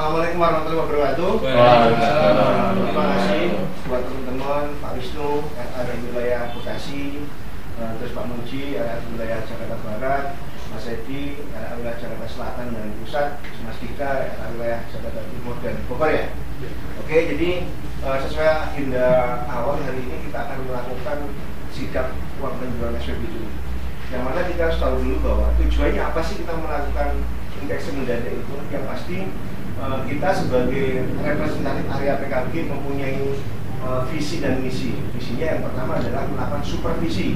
Assalamualaikum warahmatullahi wabarakatuh. Waalaikumsalam. Terima kasih buat teman-teman Pak Wisnu, RA wilayah Bekasi, terus Pak Muji, RA wilayah Jakarta Barat, Mas Edi, RA wilayah Jakarta Selatan dan Pusat, Mas Dika, RA wilayah Jakarta Timur dan Bogor ya. Oke, jadi sesuai agenda awal hari ini kita akan melakukan sidak uang penjualan SPB dulu. Yang mana kita harus tahu dulu bahwa tujuannya apa sih kita melakukan indeks mendadak itu. Yang pasti kita sebagai representatif area PKB mempunyai visi dan misi. Visinya yang pertama adalah melakukan supervisi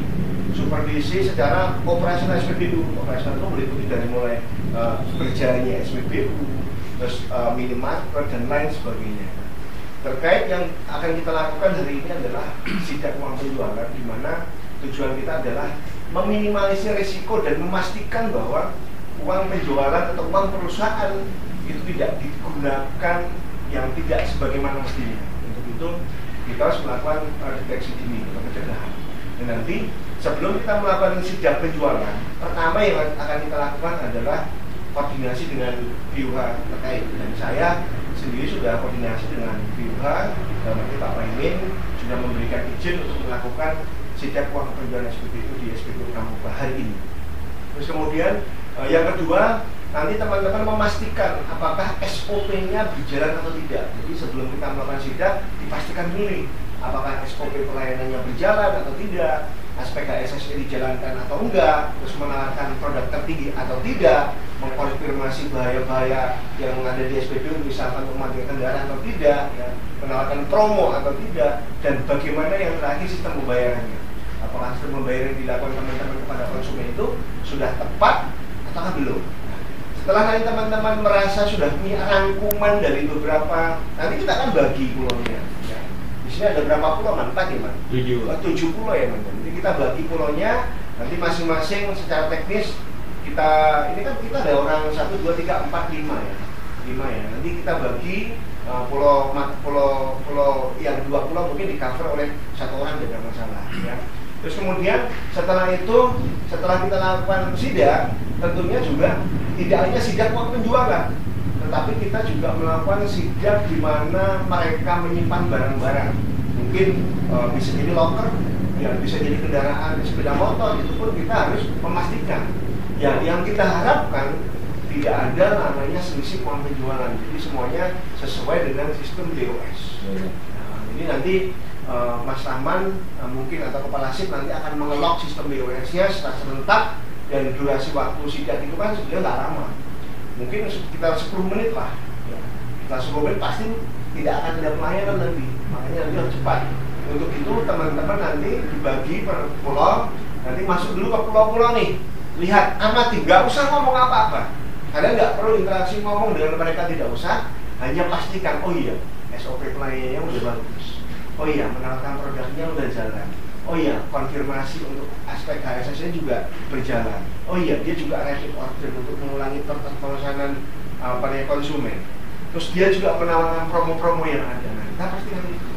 secara operasional SPBU. Operasional itu meliputi dari mulai berjalannya SPBU, terus minimarket dan lain sebagainya. Terkait yang akan kita lakukan hari ini adalah sidak uang penjualan, di mana tujuan kita adalah meminimalisir risiko dan memastikan bahwa uang penjualan atau uang perusahaan itu tidak digunakan yang tidak sebagaimana mestinya. Untuk itu kita harus melakukan deteksi dini atau pencegahan. Dan nanti sebelum kita melakukan sidak penjualan, pertama yang akan kita lakukan adalah koordinasi dengan BUH terkait. Dan saya sendiri sudah koordinasi dengan BUH, dan nanti Pak Paimin sudah memberikan izin untuk melakukan sidak uang penjualan SPBU di SPBU Pramuka hari ini. Terus kemudian yang kedua, nanti teman-teman memastikan apakah SOP-nya berjalan atau tidak. Jadi sebelum kita melakukan sidak, dipastikan dulu nih, apakah SOP pelayanannya berjalan atau tidak, aspek HSSI dijalankan atau enggak, terus menawarkan produk tertinggi atau tidak, mengkonfirmasi bahaya-bahaya yang ada di SPBU, misalkan pemakaian kendaraan atau tidak, ya, menawarkan promo atau tidak, dan bagaimana yang terakhir sistem pembayarannya. Apakah sistem pembayaran yang dilakukan teman-teman kepada konsumen itu sudah tepat atau belum. Setelah nanti teman-teman merasa sudah punya rangkuman dari beberapa, nanti kita akan bagi pulaunya ya. Di sini ada berapa pulau, Man? 4 ya, Man? 7 pulau ya, Man. Jadi kita bagi pulaunya, nanti masing-masing secara teknis kita, ini kan kita ada orang 1, 2, 3, 4, 5 ya. 5 ya. Nanti kita bagi pulau yang 2 pulau mungkin di cover oleh 1 orang, tidak masalah ya. Terus kemudian setelah kita lakukan sidak, tentunya juga tidak hanya sidak uang penjualan, tetapi kita juga melakukan sidak di mana mereka menyimpan barang-barang. Mungkin bisa jadi loker, ya bisa jadi kendaraan, sepeda motor, itu pun kita harus memastikan. Ya, yang kita harapkan tidak ada namanya selisih uang penjualan. Jadi semuanya sesuai dengan sistem DOS. Nah, ini nanti Mas Rahman mungkin atau Kepala SIP nanti akan mengelok sistem BOS-nya secara serentak, dan durasi waktu sidak itu kan sebenarnya nggak lama, mungkin sekitar 10 menit lah ya. Setelah 10 menit pasti tidak akan ada pelayanan nanti, makanya nanti harus cepat. Untuk itu teman-teman nanti dibagi per pulau, nanti masuk dulu ke pulau-pulau nih, lihat, amati, nggak usah ngomong apa-apa, kalian nggak perlu interaksi ngomong dengan mereka, tidak usah, hanya pastikan, oh iya SOP pelayanannya udah bagus, oh iya menawarkan produknya udah jalan, oh iya konfirmasi untuk aspek HSS-nya juga berjalan, oh iya dia juga repeat order untuk mengulangi pemesanan pada konsumen, terus dia juga menawarkan promo-promo yang ada. Nah, kita pastikan itu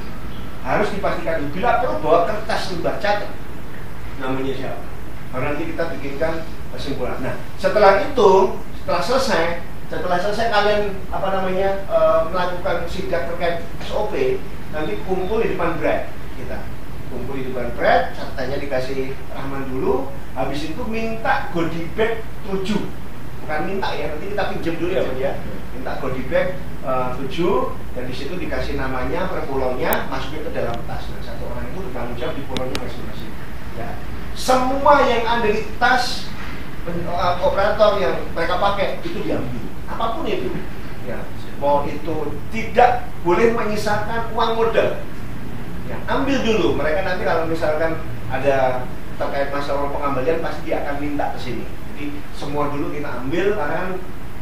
harus dipastikan. Bila perlu bawa kertas lembar catat namanya siapa, baru nanti kita bikinkan kesimpulan. Nah setelah itu, setelah selesai kalian melakukan sidak terkait SOP, nanti kumpul di depan Brad, kita kumpul di depan Brad, catatannya dikasih Rahman dulu, habis itu minta goodie bag 7, bukan minta ya, nanti kita pinjam dulu ya, ya. Minta goodie bag 7, dan di situ dikasih namanya per pulaunya, masukin ke dalam tas. Nah, 1 orang itu bertanggung jawab di pulaunya masing-masing. Ya. Semua yang ada di tas operator yang mereka pakai itu diambil, apapun itu. Ya. Mau itu tidak boleh menyisakan uang modal. Ya, ambil dulu. Mereka nanti kalau misalkan ada terkait masalah pengembalian pasti dia akan minta ke sini. Jadi semua dulu kita ambil karena kan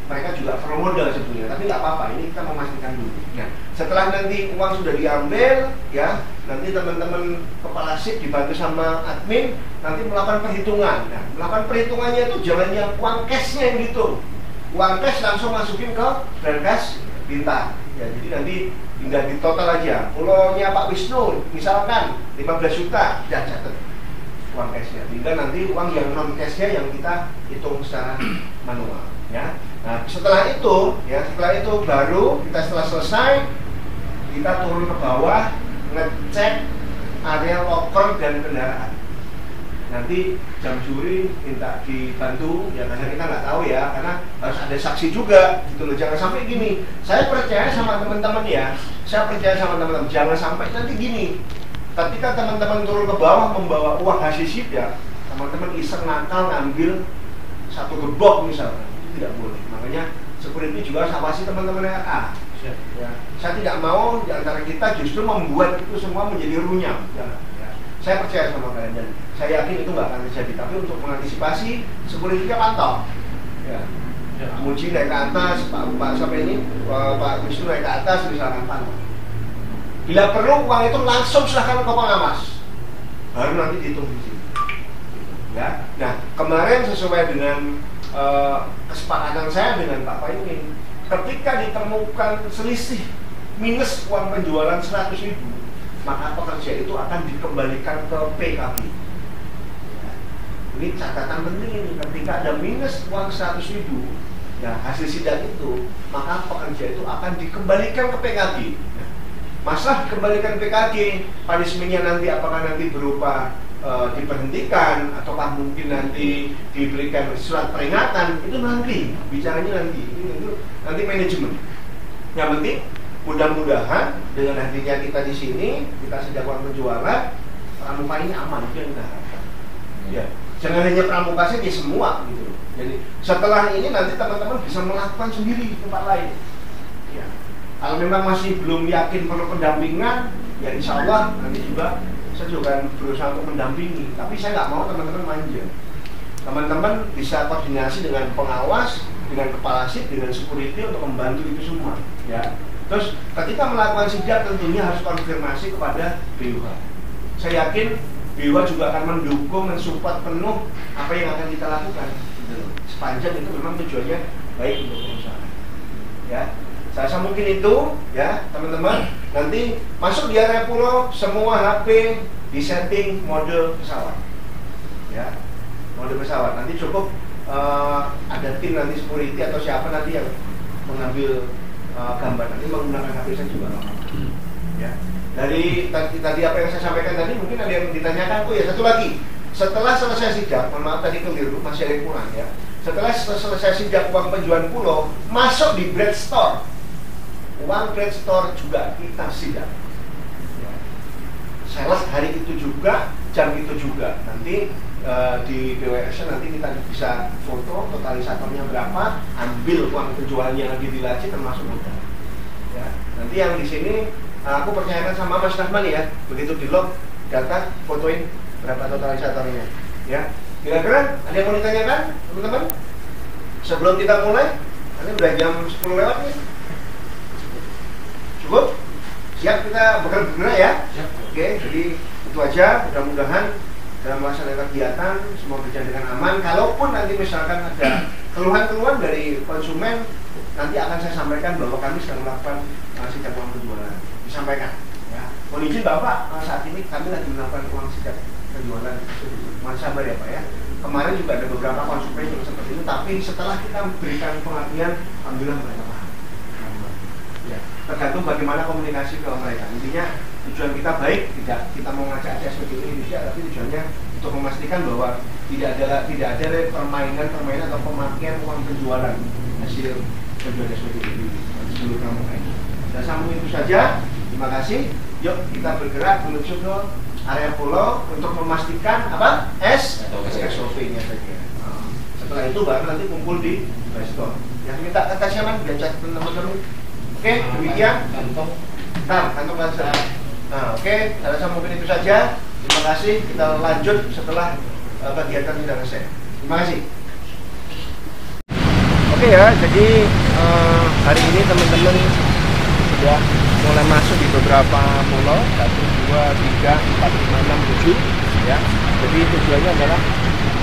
mereka juga perlu modal sebetulnya. Tapi nggak apa-apa, ini kita memastikan dulu. Nah, setelah nanti uang sudah diambil, ya nanti teman-teman Kepala SIP dibantu sama admin nanti melakukan perhitungan. Nah, melakukan perhitungannya itu jangan yang uang cashnya yang dihitung. Uang cash langsung masukin ke berkas bintang. Ya, jadi nanti tinggal di total aja. Pulaunya Pak Wisnu misalkan 15 juta, sudah catat uang cashnya. Tinggal nanti uang yang non cashnya yang kita hitung secara manual. Ya, Nah, setelah itu baru kita setelah selesai kita turun ke bawah ngecek area loker dan kendaraan. Nanti jam juri minta dibantu, ya karena kita nggak tahu ya, karena harus ada saksi juga gitu loh. Jangan sampai gini, saya percaya sama teman-teman ya, jangan sampai nanti gini, ketika teman-teman turun ke bawah membawa uang hasil sidak, teman-teman iseng nakal ngambil satu gebok misalnya, itu tidak boleh. Makanya security juga harus awasi teman-teman RA. Ya. Saya tidak mau di antara kita justru membuat itu semua menjadi runyam. Jangan. Saya percaya sama kalian dan saya yakin itu nggak akan terjadi. Tapi untuk mengantisipasi, security-nya pantau. Ya. Muji naik ke atas, Pak sampai ini, Pak Wisnu naik ke atas, misalkan pantau. Bila perlu uang itu langsung silahkan ke pengawas. Baru nanti dihitung di sini. Ya. Nah, kemarin sesuai dengan kesepakatan saya dengan Pak Paimin, ketika ditemukan selisih minus uang penjualan 100.000, maka pekerja itu akan dikembalikan ke PKB. Ya. Ini catatan penting ini, ketika ada minus uang 100.000, ya hasil sidak itu, maka pekerja itu akan dikembalikan ke PKB. Ya. Masalah dikembalikan PKB, punishment-nya nanti apakah nanti berupa diberhentikan ataukah mungkin nanti diberikan surat peringatan, itu nanti bicaranya nanti manajemen. Yang penting mudah-mudahan dengan hadirnya kita di sini, kita sedang uang penjualan, pramuka ini aman, itu yang kita harapkan. Ya, jangan hanya pramuka saja, semua gitu. Jadi setelah ini nanti teman-teman bisa melakukan sendiri di tempat lain. Ya. Kalau memang masih belum yakin perlu pendampingan, ya insya Allah nanti juga saya juga akan berusaha untuk mendampingi. Tapi saya nggak mau teman-teman manja. Teman-teman bisa koordinasi dengan pengawas, dengan kepala shift, dengan security untuk membantu itu semua. Ya. Terus ketika melakukan sidak tentunya harus konfirmasi kepada BUH. Saya yakin BUH juga akan mendukung, mensupport penuh apa yang akan kita lakukan. Sepanjang itu memang tujuannya baik untuk perusahaan. Ya, saya rasa mungkin itu ya teman-teman. Nanti masuk di area pulau semua HP disetting mode pesawat. Ya, mode pesawat. Nanti cukup ada tim nanti security atau siapa nanti yang mengambil gambar, nanti menggunakan HP saya juga. Ya. Dari tadi apa yang saya sampaikan tadi mungkin ada yang ditanyakan. Oh ya, satu lagi. Setelah selesai sidak, mohon maaf tadi keliru, masih ada yang kurang ya. Setelah selesai sidak uang penjualan pulau, masuk di bread store. Uang bread store juga kita sidak. Ya. Sales hari itu juga, jam itu juga. Nanti di BWS nanti kita bisa foto totalisatornya berapa, ambil uang penjualannya lagi di laci termasuk modal. Ya. Nanti yang di sini aku percayakan sama Mas Rahman ya, begitu di log data fotoin berapa totalisatornya. Ya. Kira-kira ada yang mau ditanyakan teman-teman? Sebelum kita mulai, ini udah jam 10 lewat nih. Cukup? Siap kita bergerak ya? Siap. Oke, jadi itu aja. Mudah-mudahan dalam melaksanakan kegiatan semua berjalan dengan aman. Kalaupun nanti misalkan ada keluhan-keluhan dari konsumen, nanti akan saya sampaikan bahwa kami sedang melakukan sidak uang penjualan. Disampaikan. Ya. Mohon izin Bapak, saat ini kami lagi melakukan uang sidak penjualan. Mohon sabar ya Pak ya. Kemarin juga ada beberapa konsumen yang seperti itu, tapi setelah kita berikan pengertian, alhamdulillah mereka paham. Ya. Tergantung bagaimana komunikasi ke mereka. Intinya tujuan kita baik, tidak kita mau ngajak SPBU Indonesia, tapi tujuannya untuk memastikan bahwa tidak ada permainan atau pemakaian uang penjualan hasil penjualan SPBU di seluruh pramuka ini. Dan sambung itu saja. Terima kasih. Yuk kita bergerak menuju ke area pulau untuk memastikan apa? SOP-nya saja. Setelah itu baru nanti kumpul di resto. Yang minta kata siapa? Biar cek teman-teman. Oke, demikian. Kantong bahasa. Nah, oke, saya rasa mungkin itu saja. Terima kasih. Kita lanjut setelah kegiatan sudah selesai. Terima kasih. Oke ya, jadi hari ini teman-teman sudah mulai masuk di beberapa pulau 1, 2, 3, 4, 5, 6, 7 ya. Jadi tujuannya adalah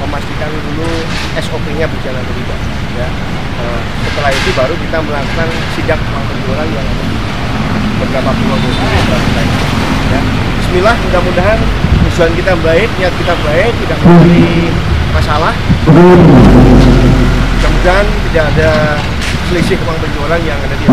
memastikan dulu SOP-nya berjalan dengan baik ya. Setelah itu baru kita melakukan sidak uang penjualan yang ada di beberapa pulau ya. Bismillah, mudah-mudahan tujuan kita baik, niat kita baik, tidak memberi masalah. Mudah-mudahan tidak ada selisih uang penjualan yang ada di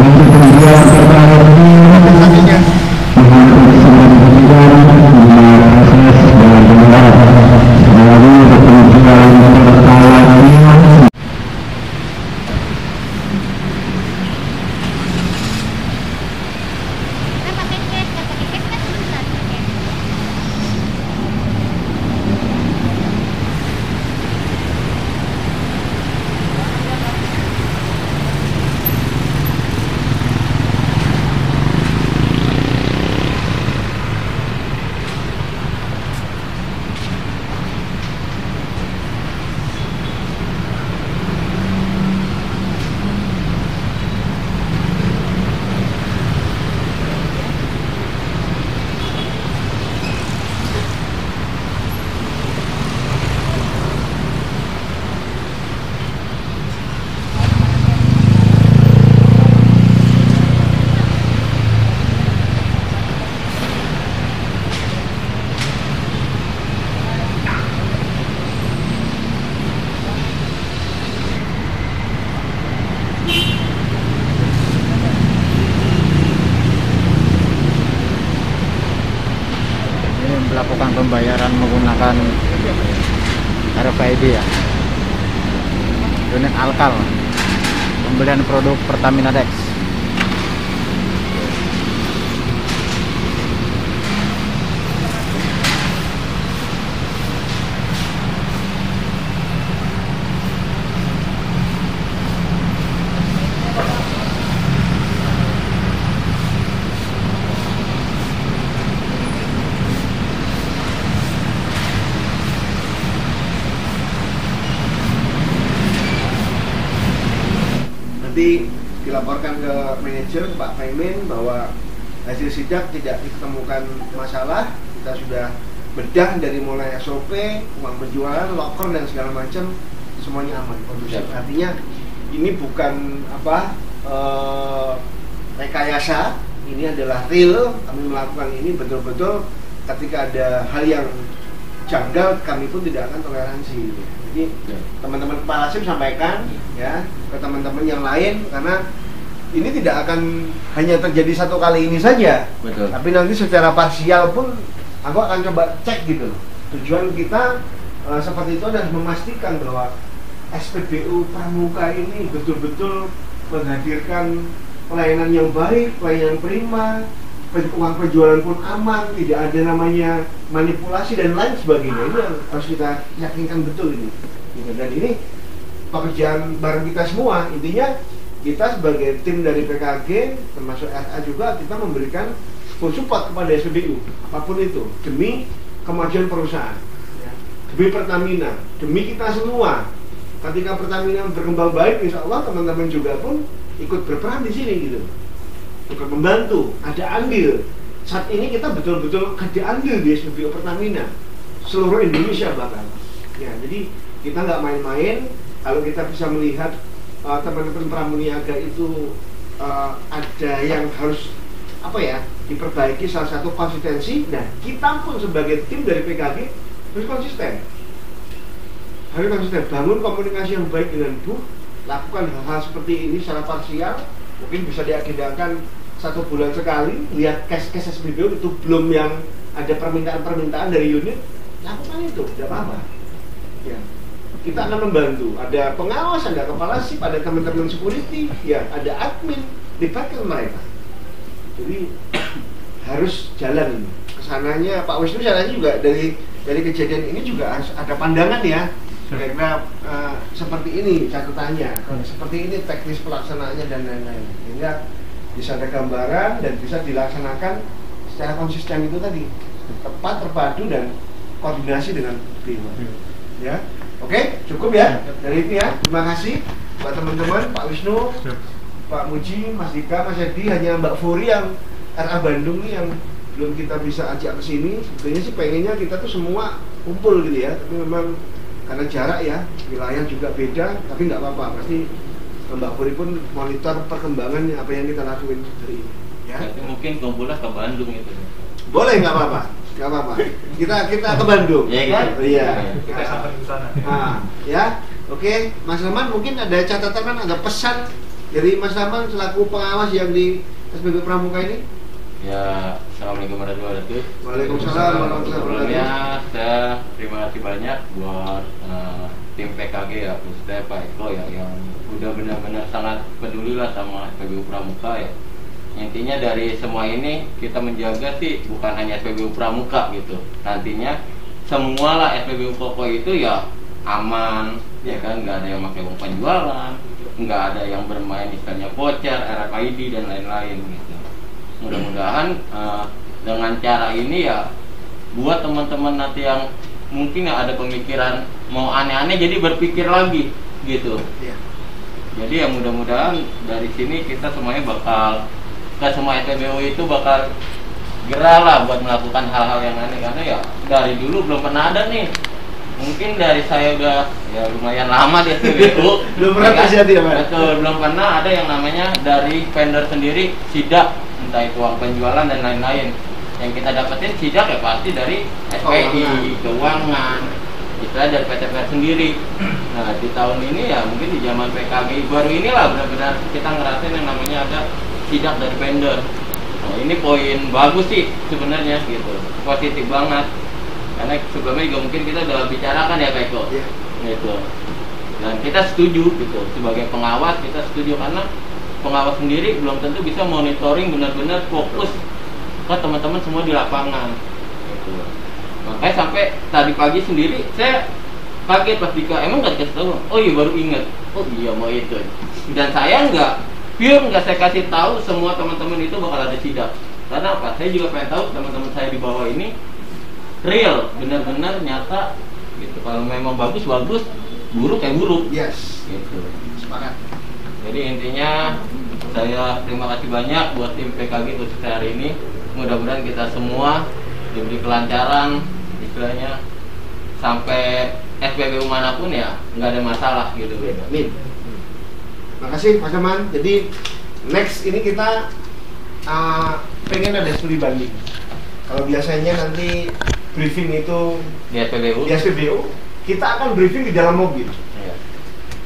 melakukan pembayaran menggunakan RFID ya, unit Alkal, pembelian produk Pertamina Dex. Nanti dilaporkan ke manajer Pak Paimin bahwa hasil sidak tidak ditemukan masalah. Kita sudah bedah dari mulai SOP, uang penjualan, locker dan segala macam, semuanya aman, kondusif. Artinya ini bukan rekayasa, ini adalah real. Kami melakukan ini betul-betul ketika ada hal yang janggal, kami pun tidak akan toleransi. Jadi teman-teman Kepala SIM sampaikan ya ke teman-teman yang lain, karena ini tidak akan hanya terjadi satu kali ini saja. Betul. Tapi nanti secara parsial pun aku akan coba cek gitu. Tujuan kita seperti itu adalah memastikan bahwa SPBU Pramuka ini betul-betul menghadirkan pelayanan yang baik, pelayanan prima, uang penjualan pun aman, tidak ada namanya manipulasi dan lain sebagainya. Ini yang harus kita yakinkan betul ini. Dan ini pekerjaan bareng kita semua. Intinya kita sebagai tim dari PKG, termasuk RA juga, kita memberikan full support kepada SPBU apapun itu, demi kemajuan perusahaan, demi Pertamina, demi kita semua. Ketika Pertamina berkembang baik, insya Allah teman-teman juga pun ikut berperan di sini gitu, ikut membantu, ada andil. Saat ini kita betul-betul ada andil di SPBU Pertamina seluruh Indonesia bahkan. Ya, jadi kita nggak main-main. Kalau kita bisa melihat teman-teman pramuniaga itu ada yang harus diperbaiki, salah satu konsistensi. Nah, kita pun sebagai tim dari PKG harus konsisten. Harus konsisten, bangun komunikasi yang baik dengan Bu, lakukan hal-hal seperti ini secara parsial. Mungkin bisa diagendakan 1 bulan sekali, lihat cash SPBU itu belum yang ada permintaan-permintaan dari unit, lakukan itu, tidak apa-apa. Ya. Kita akan membantu, ada pengawas, ada kepala SIP, ada teman-teman security, ya, ada admin, libatkan mereka. Jadi harus jalan ini. Kesananya Pak Wisnu caranya juga dari kejadian ini juga harus ada pandangan ya. Kira-kira seperti ini catatannya, seperti ini teknis pelaksanaannya dan lain-lain. Sehingga bisa ada gambaran dan bisa dilaksanakan secara konsisten itu tadi, tepat, terpadu dan koordinasi dengan prima. Ya. Oke, cukup ya dari ini ya. Terima kasih buat teman-teman, Pak Wisnu, Pak Muji, Mas Dika, Mas Edi. Hanya Mbak Furi yang RA Bandung nih yang belum kita bisa ajak ke sini. Sebetulnya sih pengennya kita tuh semua kumpul gitu ya, tapi memang karena jarak ya, wilayah juga beda, tapi nggak apa-apa. Pasti Mbak Furi pun monitor perkembangan apa yang kita lakuin hari ini. Ya. Jadi mungkin kumpulnya ke Bandung itu. Boleh, nggak apa-apa. Gak apa-apa. Kita ke Bandung. Ya, kan? Iya. Kita sampai ke sana. Nah, ya. Oke, Mas Leman mungkin ada catatan, ada pesan Jadi Mas Rahman selaku pengawas yang di SPB Pramuka ini. Ya, assalamualaikum warahmatullahi wabarakatuh. Waalaikumsalam warahmatullahi wabarakatuh. Sebelumnya saya terima kasih banyak buat tim PKG ya, khususnya Pak Eko ya, yang udah benar-benar sangat peduli lah sama SPBU Pramuka ya. Intinya dari semua ini kita menjaga sih bukan hanya SPBU Pramuka gitu. Nantinya semua lah SPBU Koko itu ya aman, ya kan, nggak ada yang pakai uang penjualan, nggak ada yang bermain istilahnya voucher, RFID dan lain-lain gitu. Mudah-mudahan dengan cara ini ya buat teman-teman nanti yang mungkin ya ada pemikiran mau aneh-aneh jadi berpikir lagi gitu. Iya. Jadi ya mudah-mudahan dari sini kita semuanya bakal semua SPBU itu bakal gerah lah buat melakukan hal-hal yang aneh, karena ya dari dulu belum pernah ada nih. Mungkin dari saya udah ya lumayan lama di SPBU belum pernah terjadi ya Pak? Betul, belum pernah ada yang namanya dari vendor sendiri sidak, entah itu uang penjualan dan lain-lain. Yang kita dapetin sidak ya pasti dari SPI, keuangan, istilah dari PTPR sendiri. Nah di tahun ini ya mungkin di zaman PKG baru inilah benar-benar kita ngerasain yang namanya ada sidak dari vendor. Nah ini poin bagus sih sebenarnya gitu, positif banget. Karena sebelumnya juga mungkin kita udah bicarakan ya Pak Eko, gitu. Dan kita setuju gitu, sebagai pengawas kita setuju karena pengawas sendiri belum tentu bisa monitoring benar-benar fokus ke teman-teman semua di lapangan. Gitu. Makanya sampai tadi pagi sendiri saya kaget pas Dika, emang nggak dikasih tahu? Oh iya baru inget, oh iya mau itu. Dan saya nggak saya kasih tahu semua teman-teman itu bakal ada sidak. Karena apa? Saya juga pengen tahu teman-teman saya di bawah ini real, benar-benar nyata gitu. Kalau memang bagus, buruk kayak buruk. Yes. Gitu. Sepakat. Jadi intinya saya terima kasih banyak buat tim PKG khusus hari ini. Mudah-mudahan kita semua diberi kelancaran, istilahnya sampai SPBU manapun ya nggak ada masalah gitu. Amin. Makasih Mas Rahman. Jadi next ini kita pengen ada studi banding. Kalau biasanya nanti briefing itu Di SPBU, kita akan briefing di dalam mobil. iya.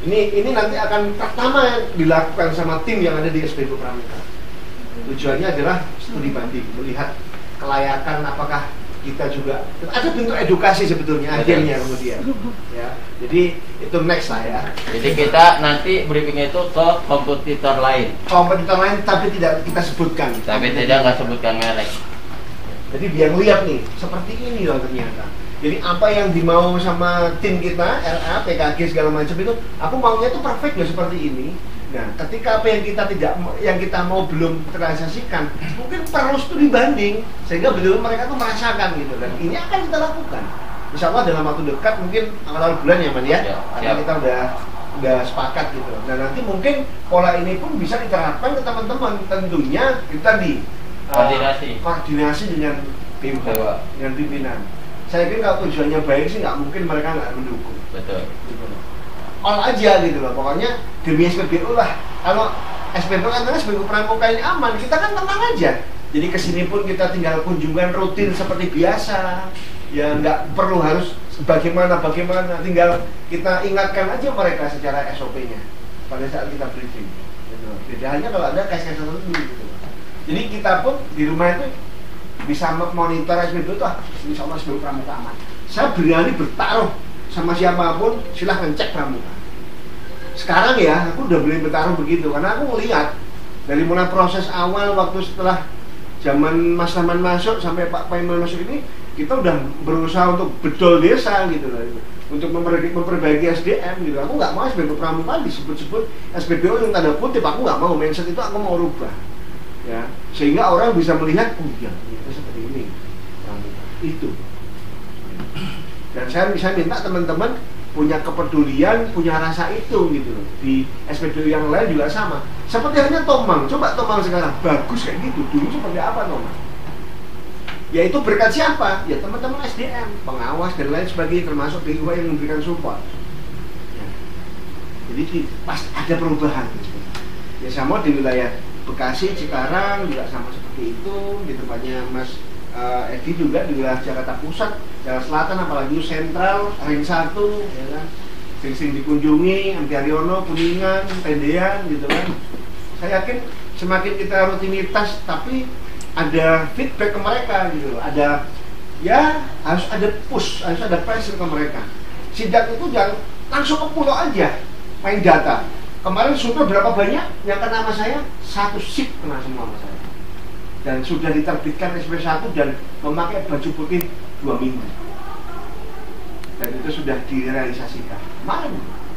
Ini nanti akan pertama dilakukan sama tim yang ada di SPBU Pramuka. Tujuannya adalah studi banding, melihat kelayakan apakah kita juga ada bentuk edukasi sebetulnya akhirnya kemudian. Ya, jadi itu next lah ya. Jadi kita nanti briefingnya itu ke kompetitor lain. Kompetitor lain tapi tidak kita sebutkan. Tapi tidak sebutkan merek. Jadi biar lihat nih, seperti ini loh ternyata. Jadi apa yang dimau sama tim kita, RA, PKG segala macam itu, aku maunya itu perfect loh seperti ini. Nah, ketika apa yang kita mau belum terrealisasikan, mungkin perlu studi banding sehingga betul mereka tuh merasakan gitu. Dan ini akan kita lakukan. Insya Allah dalam waktu dekat, mungkin awal bulan ya, Man ya. Karena kita udah sepakat gitu. Dan nanti mungkin pola ini pun bisa diterapkan ke teman-teman. Tentunya kita koordinasi dengan tim dengan pimpinan. Saya kira kalau tujuannya baik sih nggak mungkin mereka nggak mendukung. Betul. Gitu loh. All aja gitu loh. Pokoknya demi SPBU lah. Kalau SPBU kan SPBU Pramuka ini aman, kita kan tenang aja. Jadi kesini pun kita tinggal kunjungan rutin seperti biasa. Ya nggak perlu harus bagaimana. Tinggal kita ingatkan aja mereka secara SOP-nya pada saat kita briefing. Gitu. Beda halnya kalau ada case-case tertentu gitu. Jadi kita pun di rumah itu bisa monitor SPBU itu, insya Allah SPBU Pramuka aman. Saya berani bertaruh sama siapapun, silahkan cek Pramuka. Sekarang ya, aku udah berani bertaruh begitu, karena aku melihat dari mulai proses awal waktu setelah zaman Mas Rahman masuk sampai Pak Paiman masuk ini, kita udah berusaha untuk bedol desa gitu loh, untuk memperbaiki SDM gitu. Aku nggak mau SPBU Pramuka disebut-sebut SPBU yang tanda kutip, aku nggak mau, mindset itu aku mau rubah. Ya, sehingga orang bisa melihat, oh iya, ternyata seperti ini itu. Dan saya bisa minta teman-teman punya kepedulian, punya rasa itu gitu loh. Di SPBU yang lain juga sama. Seperti halnya Tomang, coba Tomang sekarang bagus kayak gitu. Dulu seperti apa Tomang? Yaitu berkat siapa? Ya teman-teman SDM, pengawas dan lain sebagainya, termasuk BUA yang memberikan support. Ya. Jadi pas ada perubahan gitu. Ya sama di wilayah Bekasi, Cikarang juga sama seperti itu, di tempatnya Mas Edi juga di wilayah Jakarta Pusat, Jakarta Selatan, apalagi Sentral, Ring 1, ya kan, sering dikunjungi, Ampiariono, Kuningan, Tendean, gitu kan. Saya yakin semakin kita rutinitas, tapi ada feedback ke mereka gitu loh. Ada, ya harus ada push, harus ada pressure ke mereka. Sidak itu jangan langsung ke pulau aja main data. Kemarin sudah berapa banyak yang kena sama saya? 1 shift kena semua sama saya. Dan sudah diterbitkan SP1 dan memakai baju putih 2 minggu. Dan itu sudah direalisasikan. Kemarin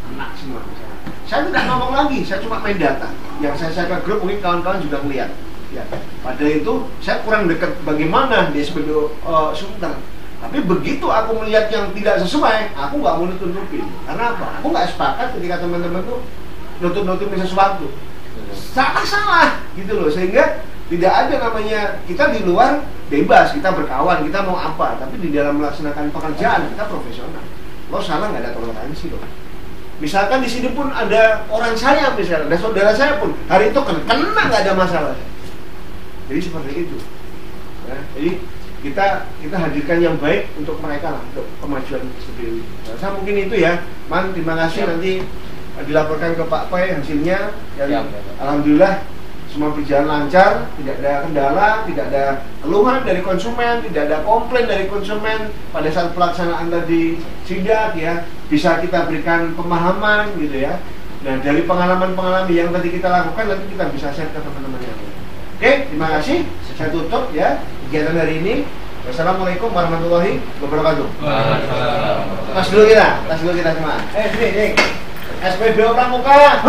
kena semua sama saya. Saya tidak ngomong lagi, saya cuma main data. Yang saya share ke grup mungkin kawan-kawan juga melihat. Ya, padahal itu saya kurang dekat bagaimana di SPBU Sultan. Tapi begitu aku melihat yang tidak sesuai, aku nggak mau nutupin. Karena apa? Aku nggak sepakat ketika teman-teman tuh nutup-nutupin sesuatu. Salah gitu loh. Sehingga tidak ada namanya kita di luar bebas, kita berkawan, kita mau apa. Tapi di dalam melaksanakan pekerjaan kita profesional. Lo salah nggak ada toleransi loh. Misalkan di sini pun ada orang saya, misalnya ada saudara saya pun hari itu kena nggak ada masalah. Jadi seperti itu. Ya, jadi kita hadirkan yang baik untuk mereka lah, untuk kemajuan SPBU. Nah, saya mungkin itu ya, Man. Terima kasih. Nanti dilaporkan ke Pak Pai hasilnya. Dan alhamdulillah semua berjalan lancar, tidak ada kendala, tidak ada keluhan dari konsumen, tidak ada komplain dari konsumen pada saat pelaksanaan tadi sidak ya. Bisa kita berikan pemahaman gitu ya. Nah, dari pengalaman-pengalaman yang tadi kita lakukan nanti kita bisa share ke teman-teman yang lain. Oke, terima kasih. Saya tutup ya kegiatan hari ini. Wassalamualaikum warahmatullahi wabarakatuh. Tas dulu kita semua. Sini. SPBU Pramuka.